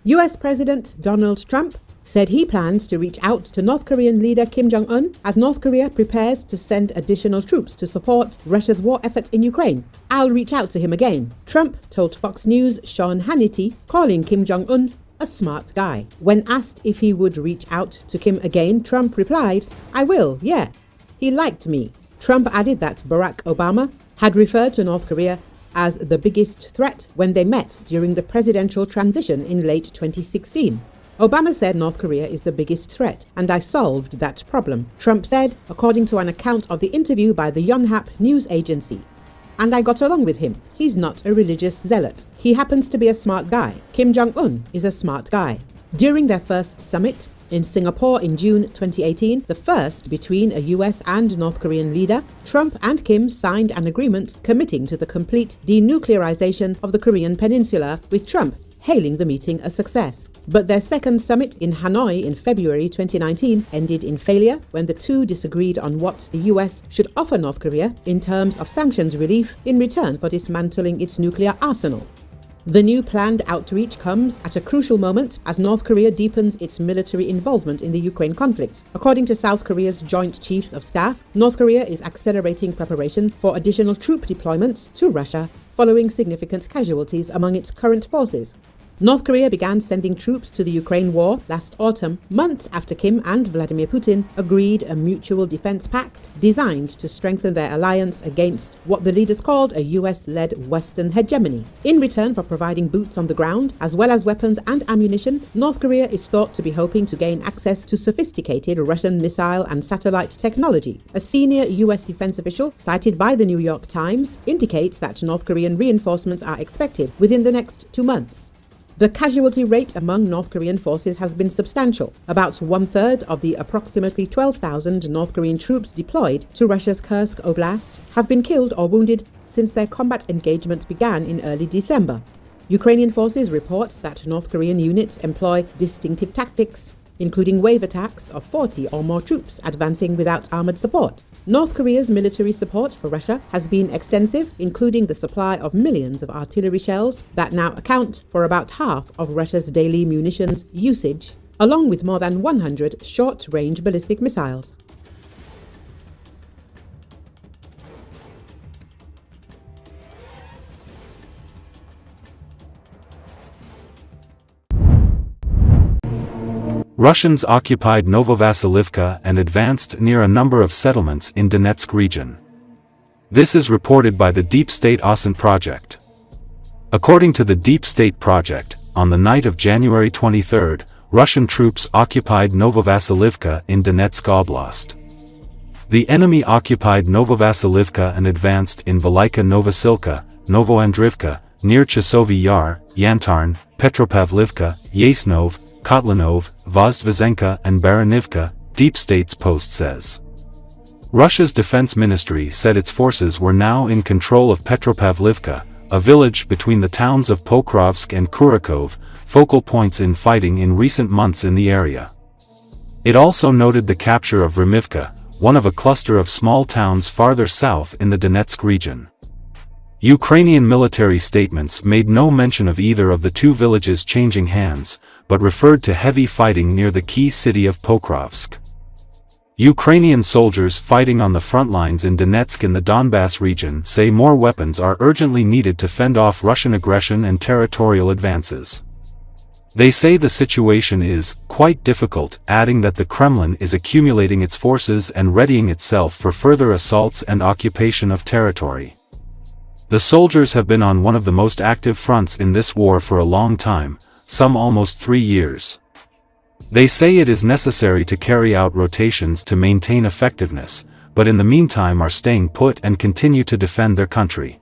US President Donald Trump said he plans to reach out to North Korean leader Kim Jong Un as North Korea prepares to send additional troops to support Russia's war efforts in Ukraine. "I'll reach out to him again," Trump told Fox News Sean Hannity, calling Kim Jong Un a smart guy. When asked if he would reach out to Kim again, Trump replied, "I will, yeah. He liked me." Trump added that Barack Obama had referred to North Korea as the biggest threat when they met during the presidential transition in late 2016. Obama said North Korea is the biggest threat, and I solved that problem, Trump said, according to an account of the interview by the Yonhap news agency. "And I got along with him. He's not a religious zealot. He happens to be a smart guy. Kim Jong Un is a smart guy." During their first summit in Singapore in June 2018, the first between a US and North Korean leader, Trump and Kim signed an agreement committing to the complete denuclearisation of the Korean peninsula, with Trump hailing the meeting a success. But their second summit in Hanoi in February 2019 ended in failure when the two disagreed on what the US should offer North Korea in terms of sanctions relief in return for dismantling its nuclear arsenal. The new planned outreach comes at a crucial moment as North Korea deepens its military involvement in the Ukraine conflict. According to South Korea's Joint Chiefs of Staff, North Korea is accelerating preparation for additional troop deployments to Russia following significant casualties among its current forces. North Korea began sending troops to the Ukraine war last autumn, months after Kim and Vladimir Putin agreed a mutual defense pact designed to strengthen their alliance against what the leaders called a US-led Western hegemony. In return for providing boots on the ground, as well as weapons and ammunition, North Korea is thought to be hoping to gain access to sophisticated Russian missile and satellite technology. A senior US defense official, cited by the New York Times, indicates that North Korean reinforcements are expected within the next 2 months. The casualty rate among North Korean forces has been substantial. About 1/3 of the approximately 12,000 North Korean troops deployed to Russia's Kursk Oblast have been killed or wounded since their combat engagement began in early December. Ukrainian forces report that North Korean units employ distinctive tactics, including wave attacks of 40 or more troops advancing without armored support. North Korea's military support for Russia has been extensive, including the supply of millions of artillery shells that now account for about half of Russia's daily munitions usage, along with more than 100 short-range ballistic missiles. Russians occupied Novovasilivka and advanced near a number of settlements in Donetsk region. This is reported by the Deep State OSINT project. According to the Deep State project, on the night of January 23, Russian troops occupied Novovasilivka in Donetsk Oblast. The enemy occupied Novovasilivka and advanced in Velika Novosilka, Novoandrivka, near Chasovy Yar, Yantarn, Petropavlivka, Yasnov, Kotlinov, Vozdvizenka and Baranivka, Deep State's post says. Russia's defense ministry said its forces were now in control of Petropavlivka, a village between the towns of Pokrovsk and Kurakov, focal points in fighting in recent months in the area. It also noted the capture of Remivka, one of a cluster of small towns farther south in the Donetsk region. Ukrainian military statements made no mention of either of the two villages changing hands, but referred to heavy fighting near the key city of Pokrovsk. Ukrainian soldiers fighting on the front lines in Donetsk in the Donbass region say more weapons are urgently needed to fend off Russian aggression and territorial advances. They say the situation is quite difficult, adding that the Kremlin is accumulating its forces and readying itself for further assaults and occupation of territory. The soldiers have been on one of the most active fronts in this war for a long time, some almost 3 years. They say it is necessary to carry out rotations to maintain effectiveness, but in the meantime are staying put and continue to defend their country.